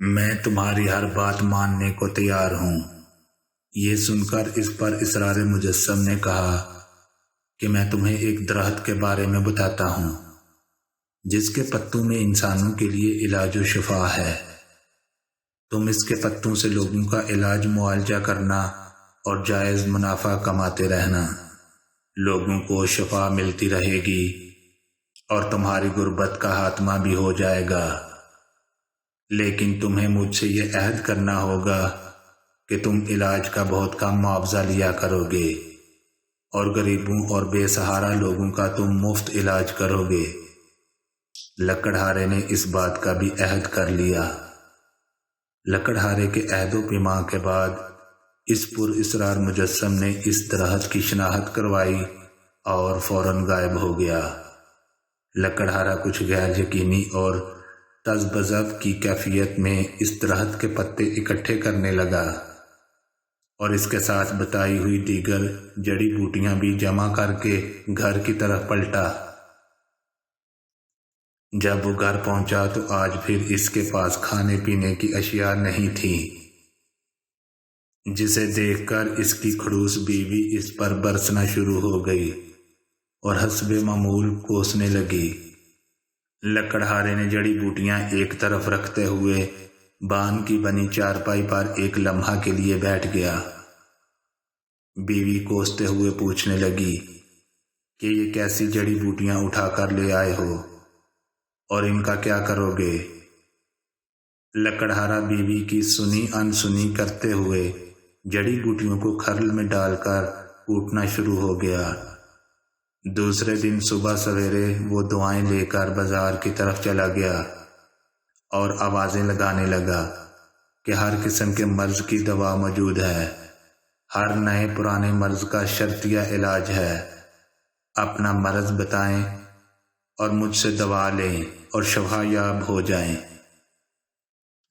میں تمہاری ہر بات ماننے کو تیار ہوں۔ یہ سن کر اس پر اسرار مجسم نے کہا کہ میں تمہیں ایک درخت کے بارے میں بتاتا ہوں جس کے پتوں میں انسانوں کے لیے علاج و شفا ہے۔ تم اس کے پتوں سے لوگوں کا علاج معالجہ کرنا اور جائز منافع کماتے رہنا، لوگوں کو شفا ملتی رہے گی اور تمہاری غربت کا خاتمہ بھی ہو جائے گا۔ لیکن تمہیں مجھ سے یہ عہد کرنا ہوگا کہ تم علاج کا بہت کم معاوضہ لیا کرو گے اور غریبوں اور بے سہارا لوگوں کا تم مفت علاج کرو گے۔ لکڑہارے نے اس بات کا بھی عہد کر لیا۔ لکڑہارے کے عہد و پیمان کے بعد اس پر اسرار مجسم نے اس درخت کی شناخت کروائی اور فوراً غائب ہو گیا۔ لکڑہارا کچھ غیر یقینی اور تذبذب کی کیفیت میں اس درخت کے پتے اکٹھے کرنے لگا اور اس کے ساتھ بتائی ہوئی دیگر جڑی بوٹیاں بھی جمع کر کے گھر کی طرف پلٹا۔ جب وہ گھر پہنچا تو آج پھر اس کے پاس کھانے پینے کی اشیاء نہیں تھی، جسے دیکھ کر اس کی کھڑوس بیوی اس پر برسنا شروع ہو گئی اور حسب معمول کوسنے لگی۔ لکڑہارے نے جڑی بوٹیاں ایک طرف رکھتے ہوئے بان کی بنی چارپائی پر ایک لمحہ کے لیے بیٹھ گیا۔ بیوی کوستے ہوئے پوچھنے لگی کہ یہ کیسی جڑی بوٹیاں اٹھا کر لے آئے ہو اور ان کا کیا کرو گے؟ لکڑہارا بیوی کی سنی انسنی کرتے ہوئے جڑی بوٹیوں کو کھرل میں ڈال کر کوٹنا شروع ہو گیا۔ دوسرے دن صبح سویرے وہ دعائیں لے کر بازار کی طرف چلا گیا اور آوازیں لگانے لگا کہ ہر قسم کے مرض کی دوا موجود ہے، ہر نئے پرانے مرض کا شرطیہ علاج ہے۔ اپنا مرض بتائیں اور مجھ سے دوا لیں اور شفا یاب ہو جائیں۔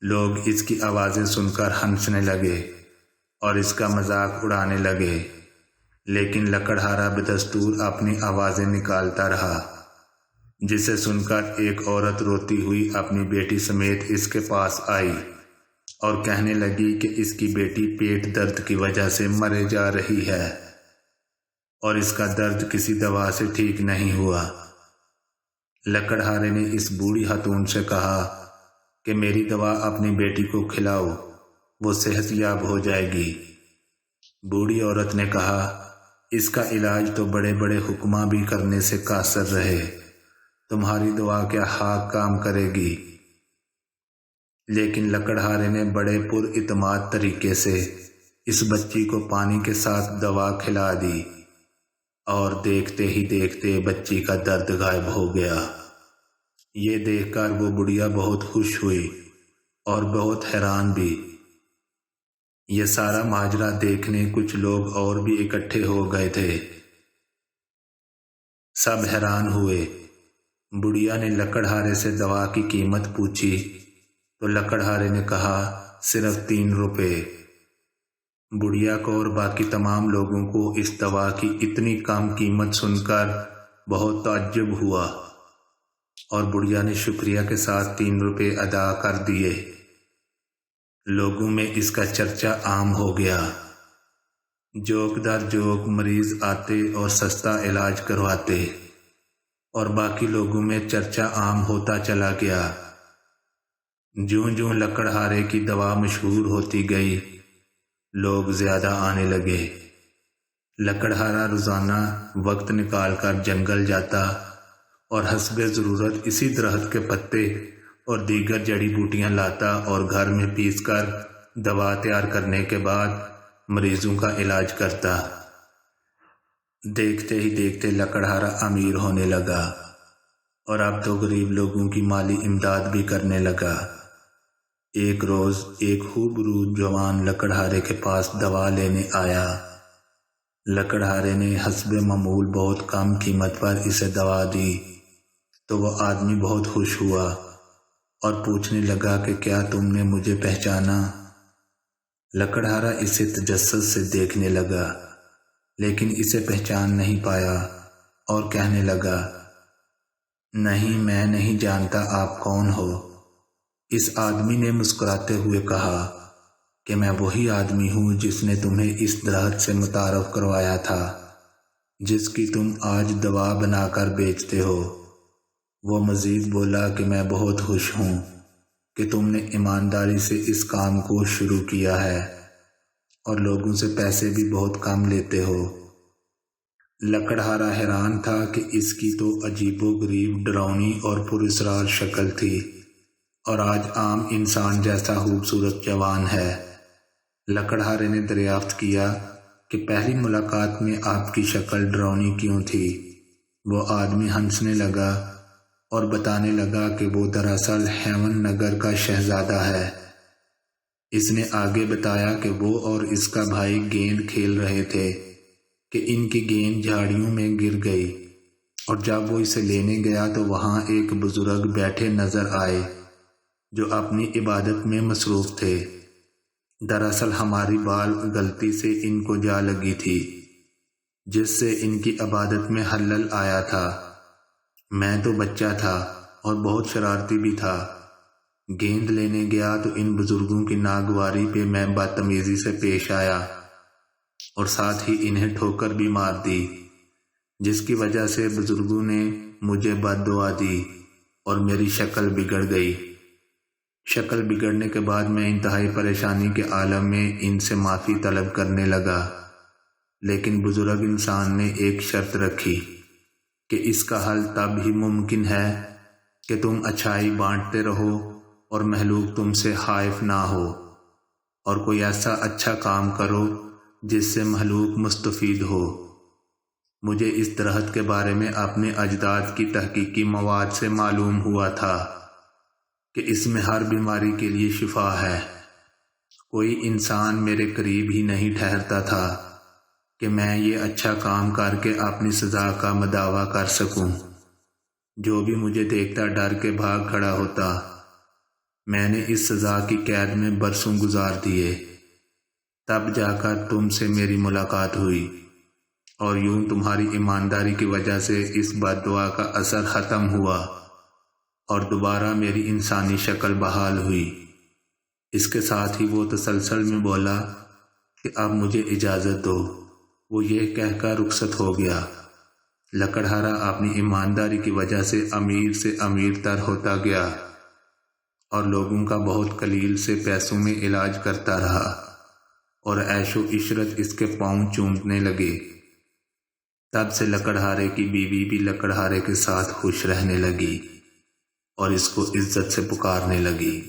لوگ اس کی آوازیں سن کر ہنسنے لگے اور اس کا مذاق اڑانے لگے، لیکن لکڑہارا بدستور اپنی آوازیں نکالتا رہا، جسے سن کر ایک عورت روتی ہوئی اپنی بیٹی سمیت اس کے پاس آئی اور کہنے لگی کہ اس کی بیٹی پیٹ درد کی وجہ سے مرے جا رہی ہے اور اس کا درد کسی دوا سے ٹھیک نہیں ہوا۔ لکڑہارے نے اس بوڑھی خاتون سے کہا کہ میری دوا اپنی بیٹی کو کھلاؤ، وہ صحت یاب ہو جائے گی۔ بوڑھی عورت نے کہا اس کا علاج تو بڑے بڑے حکماں بھی کرنے سے قاصر رہے، تمہاری دعا کیا خاک کام کرے گی؟ لیکن لکڑہارے نے بڑے پر اعتماد طریقے سے اس بچی کو پانی کے ساتھ دوا کھلا دی اور دیکھتے ہی دیکھتے بچی کا درد غائب ہو گیا۔ یہ دیکھ کر وہ بڑھیا بہت خوش ہوئی اور بہت حیران بھی۔ یہ سارا ماجرا دیکھنے کچھ لوگ اور بھی اکٹھے ہو گئے تھے۔ سب حیران ہوئے۔ بڑھیا نے لکڑہارے سے دوا کی قیمت پوچھی تو لکڑہارے نے کہا صرف 3 روپے۔ بڑھیا کو اور باقی تمام لوگوں کو اس دوا کی اتنی کم قیمت سن کر بہت تعجب ہوا اور بڑھیا نے شکریہ کے ساتھ 3 روپے ادا کر دیے۔ لوگوں میں اس کا چرچا عام ہو گیا۔ جوک در جوک مریض آتے اور سستا علاج کرواتے اور باقی لوگوں میں چرچا عام ہوتا چلا گیا۔ جوں جوں لکڑہارے کی دوا مشہور ہوتی گئی، لوگ زیادہ آنے لگے۔ لکڑہارا روزانہ وقت نکال کر جنگل جاتا اور حسب ضرورت اسی درخت کے پتے اور دیگر جڑی بوٹیاں لاتا اور گھر میں پیس کر دوا تیار کرنے کے بعد مریضوں کا علاج کرتا۔ دیکھتے ہی دیکھتے لکڑہارا امیر ہونے لگا اور اب تو غریب لوگوں کی مالی امداد بھی کرنے لگا۔ ایک روز ایک خوبرو جوان لکڑہارے کے پاس دوا لینے آیا۔ لکڑہارے نے حسب معمول بہت کم قیمت پر اسے دوا دی تو وہ آدمی بہت خوش ہوا اور پوچھنے لگا کہ کیا تم نے مجھے پہچانا؟ لکڑہارا اسے تجسس سے دیکھنے لگا لیکن اسے پہچان نہیں پایا اور کہنے لگا نہیں، میں نہیں جانتا آپ کون ہو۔ اس آدمی نے مسکراتے ہوئے کہا کہ میں وہی آدمی ہوں جس نے تمہیں اس درخت سے متعارف کروایا تھا جس کی تم آج دوا بنا کر بیچتے ہو۔ وہ مزید بولا کہ میں بہت خوش ہوں کہ تم نے ایمانداری سے اس کام کو شروع کیا ہے اور لوگوں سے پیسے بھی بہت کم لیتے ہو۔ لکڑہارا حیران تھا کہ اس کی تو عجیب و غریب، ڈراؤنی اور پراسرار شکل تھی، اور آج عام انسان جیسا خوبصورت جوان ہے۔ لکڑہارے نے دریافت کیا کہ پہلی ملاقات میں آپ کی شکل ڈراؤنی کیوں تھی؟ وہ آدمی ہنسنے لگا اور بتانے لگا کہ وہ دراصل ہیون نگر کا شہزادہ ہے۔ اس نے آگے بتایا کہ وہ اور اس کا بھائی گیند کھیل رہے تھے کہ ان کی گیند جھاڑیوں میں گر گئی، اور جب وہ اسے لینے گیا تو وہاں ایک بزرگ بیٹھے نظر آئے جو اپنی عبادت میں مصروف تھے۔ دراصل ہماری بال غلطی سے ان کو جا لگی تھی جس سے ان کی عبادت میں خلل آیا تھا۔ میں تو بچہ تھا اور بہت شرارتی بھی تھا۔ گیند لینے گیا تو ان بزرگوں کی ناگواری پہ میں بدتمیزی سے پیش آیا اور ساتھ ہی انہیں ٹھوکر بھی مار دی، جس کی وجہ سے بزرگوں نے مجھے بد دعا دی اور میری شکل بگڑ گئی۔ شکل بگڑنے کے بعد میں انتہائی پریشانی کے عالم میں ان سے معافی طلب کرنے لگا، لیکن بزرگ انسان نے ایک شرط رکھی کہ اس کا حل تب ہی ممکن ہے کہ تم اچھائی بانٹتے رہو اور مخلوق تم سے خائف نہ ہو، اور کوئی ایسا اچھا کام کرو جس سے مخلوق مستفید ہو۔ مجھے اس درخت کے بارے میں اپنے اجداد کی تحقیقی مواد سے معلوم ہوا تھا کہ اس میں ہر بیماری کے لیے شفا ہے۔ کوئی انسان میرے قریب ہی نہیں ٹھہرتا تھا کہ میں یہ اچھا کام کر کے اپنی سزا کا مداوع کر سکوں۔ جو بھی مجھے دیکھتا ڈر کے بھاگ کھڑا ہوتا۔ میں نے اس سزا کی قید میں برسوں گزار دیے، تب جا کر تم سے میری ملاقات ہوئی، اور یوں تمہاری ایمانداری کی وجہ سے اس بد دعا کا اثر ختم ہوا اور دوبارہ میری انسانی شکل بحال ہوئی۔ اس کے ساتھ ہی وہ تسلسل میں بولا کہ اب مجھے اجازت دو۔ وہ یہ کہہ کر رخصت ہو گیا۔ لکڑہارا اپنی ایمانداری کی وجہ سے امیر تر ہوتا گیا اور لوگوں کا بہت قلیل سے پیسوں میں علاج کرتا رہا، اور عیش و عشرت اس کے پاؤں چومنے لگے۔ تب سے لکڑہارے کی بیوی بھی لکڑہارے کے ساتھ خوش رہنے لگی اور اس کو عزت سے پکارنے لگی۔